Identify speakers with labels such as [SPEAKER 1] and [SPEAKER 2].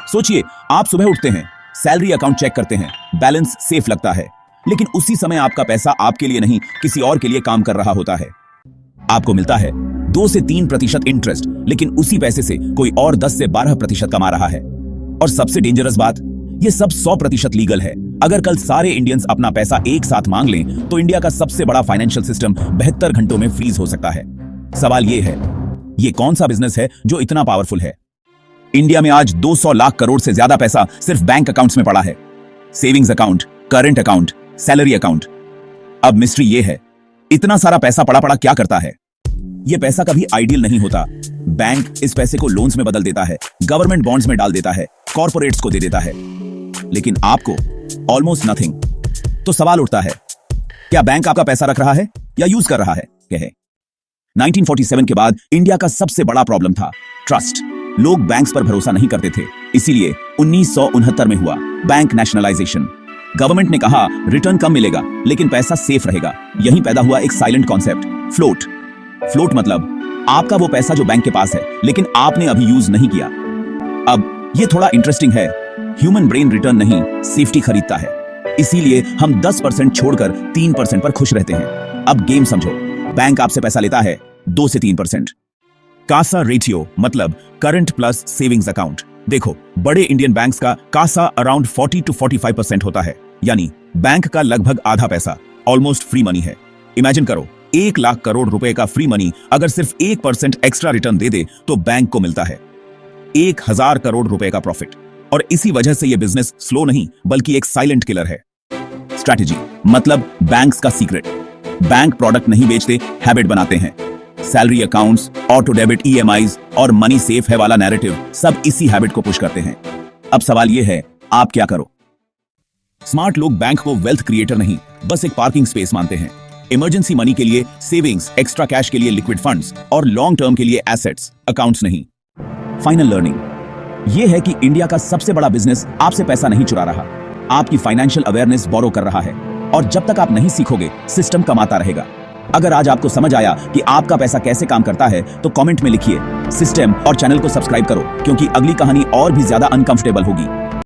[SPEAKER 1] सोचिए, आप सुबह उठते हैं, सैलरी अकाउंट चेक करते हैं, बैलेंस सेफ लगता है, लेकिन उसी समय आपका पैसा आपके लिए नहीं किसी और के लिए काम कर रहा होता है। आपको मिलता है 2 से 3% इंटरेस्ट, लेकिन उसी पैसे से कोई और 10 से 12% कमा रहा है। और सबसे डेंजरस बात, ये सब 100% लीगल है। अगर कल सारे इंडियंस अपना पैसा एक साथ मांग लें तो इंडिया का सबसे बड़ा फाइनेंशियल सिस्टम 72 घंटों में फ्रीज हो सकता है। सवाल ये है, ये कौन सा बिजनेस है जो इतना पावरफुल है? इंडिया में आज 200 लाख करोड़ से ज्यादा पैसा सिर्फ बैंक अकाउंट्स में पड़ा है। Savings account, current account, salary account. अब मिस्ट्री ये है, इतना सारा पैसा पड़ा पड़ा क्या करता है? ये पैसा कभी आइडियल नहीं होता। बैंक इस पैसे को लोन्स में बदल देता है, गवर्नमेंट बॉन्ड्स में डाल देता है, कॉर्पोरेट्स को दे देता है, लेकिन आपको ऑलमोस्ट नथिंग। तो सवाल उठता है, क्या बैंक आपका पैसा रख रहा है या यूज कर रहा है? कहे 1947 के बाद इंडिया का सबसे बड़ा प्रॉब्लम था ट्रस्ट। लोग बैंक्स पर भरोसा नहीं करते थे, इसीलिए 1969 में हुआ बैंक नेशनलाइजेशन। गवर्नमेंट ने कहा रिटर्न कम मिलेगा लेकिन पैसा सेफ रहेगा। यहीं पैदा हुआ एक साइलेंट कॉन्सेप्ट, फ्लोट। फ्लोट मतलब आपका वो पैसा जो बैंक के पास है लेकिन आपने अभी यूज नहीं किया। अब ये थोड़ा इंटरेस्टिंग है, ह्यूमन ब्रेन रिटर्न नहीं सेफ्टी खरीदता है, इसीलिए हम 10% छोड़कर 3% पर खुश रहते हैं। अब गेम समझो, बैंक आपसे पैसा लेता है 2 से 3%। कासा रेशियो मतलब करंट प्लस सेविंग्स अकाउंट। देखो, बड़े इंडियन बैंक्स का कासा अराउंड 40 to 45% होता है, यानी बैंक का लगभग आधा पैसा ऑलमोस्ट फ्री मनी है। इमेजिन करो, 1 लाख करोड़ रुपए का फ्री मनी अगर सिर्फ 1% एक्स्ट्रा रिटर्न दे दे तो बैंक को मिलता है 1000 करोड़ रुपए का प्रॉफिट। और इसी वजह से यह बिजनेस स्लो नहीं बल्कि एक साइलेंट किलर है। स्ट्रैटेजी मतलब बैंक्स का सीक्रेट। बैंक प्रोडक्ट नहीं बेचते, हैबिट बनाते हैं। Salary accounts, auto debit, EMIs और मनी सेफ है वाला नैरेटिव सब इसी हैबिट को पुश करते हैं। अब सवाल यह है, आप क्या करो? स्मार्ट लोग बैंक को वेल्थ क्रिएटर नहीं, बस एक पार्किंग स्पेस मानते हैं। इमरजेंसी मनी के लिए सेविंग्स, एक्स्ट्रा कैश के लिए लिक्विड फंड्स और लॉन्ग टर्म के लिए एसेट्स, अकाउंट्स नहीं। फाइनल लर्निंग यह है कि इंडिया का सबसे बड़ा बिजनेस आपसे पैसा नहीं चुरा रहा, आपकी फाइनेंशियल अवेयरनेस बोरो कर रहा है। और जब तक आप नहीं सीखोगे, सिस्टम कमाता रहेगा। अगर आज आपको समझ आया कि आपका पैसा कैसे काम करता है तो कमेंट में लिखिए सिस्टम और चैनल को सब्सक्राइब करो, क्योंकि अगली कहानी और भी ज्यादा अनकंफर्टेबल होगी।